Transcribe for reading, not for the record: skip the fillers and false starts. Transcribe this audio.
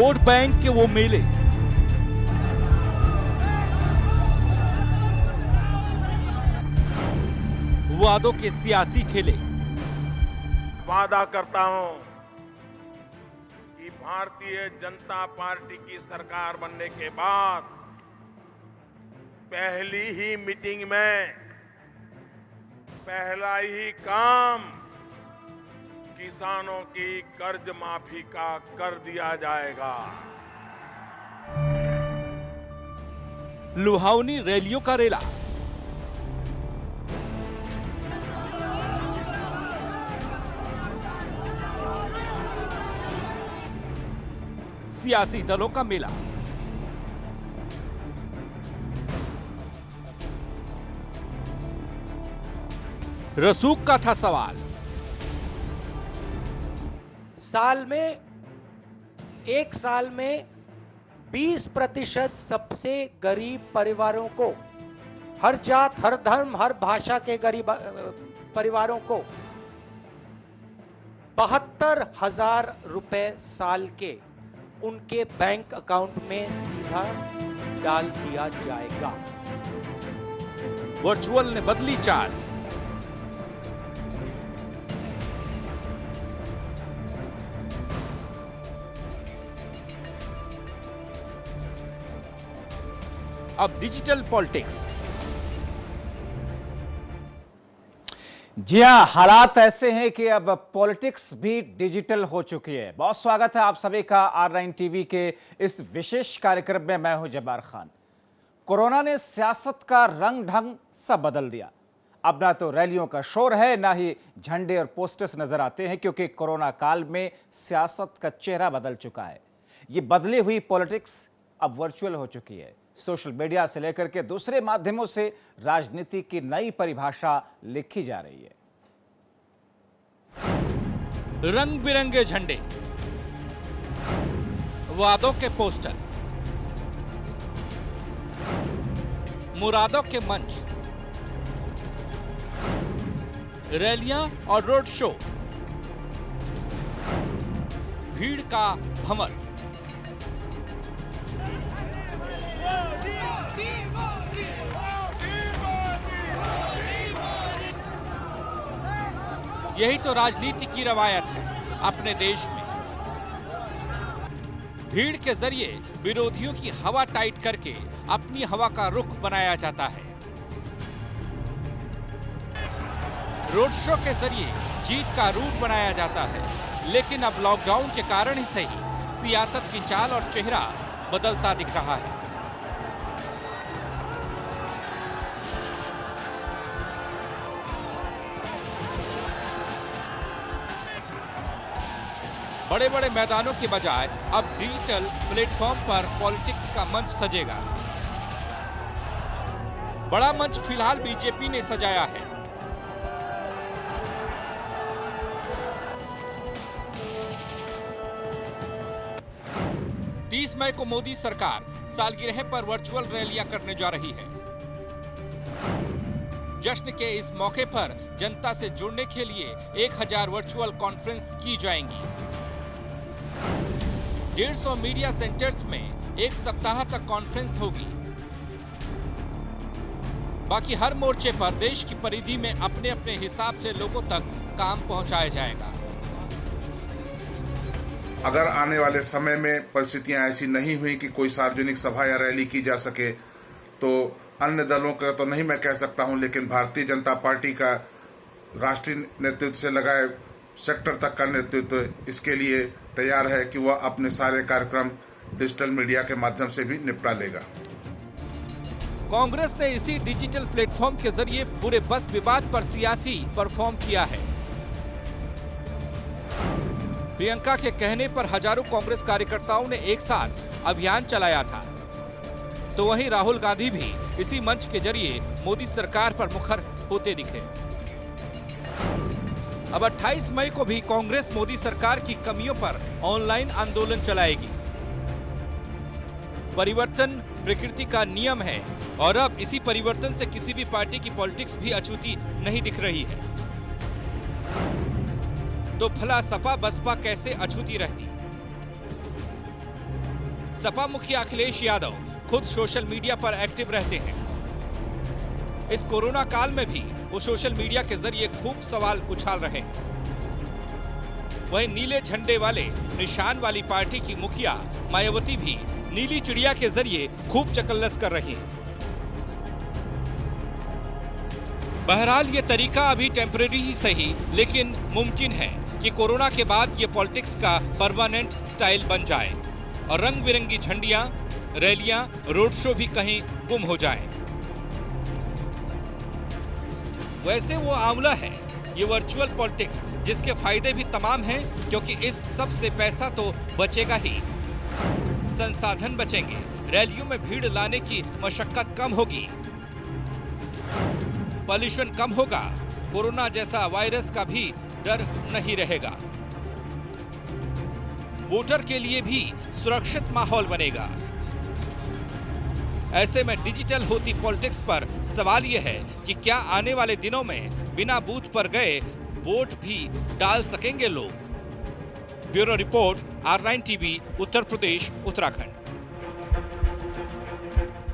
Vote bank के वो मेले, वादों के सियासी ठेले। वादा करता हूं कि भारतीय जनता पार्टी की सरकार बनने के बाद पहली ही मीटिंग में पहला ही काम किसानों की कर्ज माफी का कर दिया जाएगा। लुभावनी रैलियों का रेला, सियासी दलों का मेला, रसूख का था सवाल। एक साल में 20% सबसे गरीब परिवारों को, हर जात, हर धर्म, हर भाषा के गरीब परिवारों को 72,000 रुपए साल के उनके बैंक अकाउंट में सीधा डाल दिया जाएगा। वर्चुअल ने बदली चाल। अब डिजिटल पॉलिटिक्स। जी हां, हालात ऐसे हैं कि अब पॉलिटिक्स भी डिजिटल हो चुकी है। बहुत स्वागत है आप सभी का R9 टीवी के इस विशेष कार्यक्रम में। मैं हूं जब्बार खान। कोरोना ने सियासत का रंग ढंग सब बदल दिया। अब ना तो रैलियों का शोर है, ना ही झंडे और पोस्टर्स नजर आते हैं, क्योंकि कोरोना काल में सियासत का चेहरा बदल चुका है। ये बदली हुई पॉलिटिक्स अब वर्चुअल हो चुकी है। सोशल मीडिया से लेकर के दूसरे माध्यमों से राजनीति की नई परिभाषा लिखी जा रही है। रंग बिरंगे झंडे, वादों के पोस्टर, मुरादों के मंच, रैलियां और रोड शो, भीड़ का भंवर। यही तो राजनीति की रवायत है अपने देश में। भीड़ के जरिए विरोधियों की हवा टाइट करके अपनी हवा का रुख बनाया जाता है। रोड शो के जरिए जीत का रूट बनाया जाता है। लेकिन अब लॉकडाउन के कारण ही सही, सियासत की चाल और चेहरा बदलता दिख रहा है। बड़े बड़े मैदानों की बजाय अब डिजिटल प्लेटफॉर्म पर पॉलिटिक्स का मंच सजेगा। बड़ा मंच फिलहाल बीजेपी ने सजाया है। तीस मई को मोदी सरकार सालगिरह पर वर्चुअल रैलियां करने जा रही है। जश्न के इस मौके पर जनता से जुड़ने के लिए 1000 वर्चुअल कॉन्फ्रेंस की जाएंगी। 150 मीडिया सेंटर्स में एक सप्ताह तक कॉन्फ्रेंस होगी। बाकी हर मोर्चे पर देश की परिधि में अपने अपने हिसाब से लोगों तक काम पहुंचाया जाएगा। अगर आने वाले समय में परिस्थितियां ऐसी नहीं हुई कि कोई सार्वजनिक सभा या रैली की जा सके, तो अन्य दलों का तो नहीं मैं कह सकता हूं, लेकिन भारतीय जनता पार्टी का राष्ट्रीय नेतृत्व से लगाए सेक्टर तक का नेतृत्व इसके लिए तैयार है कि वह अपने सारे कार्यक्रम डिजिटल मीडिया के माध्यम से भी निपटा लेगा। कांग्रेस ने इसी डिजिटल प्लेटफॉर्म के जरिए पूरे बस विवाद पर सियासी परफॉर्म किया है। प्रियंका के कहने पर हजारों कांग्रेस कार्यकर्ताओं ने एक साथ अभियान चलाया था, तो वहीं राहुल गांधी भी इसी मंच के जरिए मोदी सरकार पर मुखर होते दिखे। अब 28 मई को भी कांग्रेस मोदी सरकार की कमियों पर ऑनलाइन आंदोलन चलाएगी। परिवर्तन प्रकृति का नियम है और अब इसी परिवर्तन से किसी भी पार्टी की पॉलिटिक्स भी अछूती नहीं दिख रही है। तो भला सपा बसपा कैसे अछूती रहती? सपा मुखिया अखिलेश यादव खुद सोशल मीडिया पर एक्टिव रहते हैं। इस कोरोना काल में भी वो सोशल मीडिया के जरिए खूब सवाल उछाल रहे हैं। वहीं नीले झंडे वाले निशान वाली पार्टी की मुखिया मायावती भी नीली चिड़िया के जरिए खूब चकल्लस कर रही हैं। बहरहाल ये तरीका अभी टेम्परेरी ही सही, लेकिन मुमकिन है कि कोरोना के बाद ये पॉलिटिक्स का परमानेंट स्टाइल बन जाए और रंग बिरंगी झंडियां, रैलियां, रोड शो भी कहीं गुम हो जाएं। वैसे वो आंवला है ये वर्चुअल पॉलिटिक्स, जिसके फायदे भी तमाम हैं, क्योंकि इस सब से पैसा तो बचेगा ही, संसाधन बचेंगे, रैलियों में भीड़ लाने की मशक्कत कम होगी, पॉल्यूशन कम होगा, कोरोना जैसा वायरस का भी डर नहीं रहेगा, वोटर के लिए भी सुरक्षित माहौल बनेगा। ऐसे में डिजिटल होती पॉलिटिक्स पर सवाल यह है कि क्या आने वाले दिनों में बिना बूथ पर गए वोट भी डाल सकेंगे लोग? Bureau report, R9 TV, Uttar Pradesh, Uttarakhand.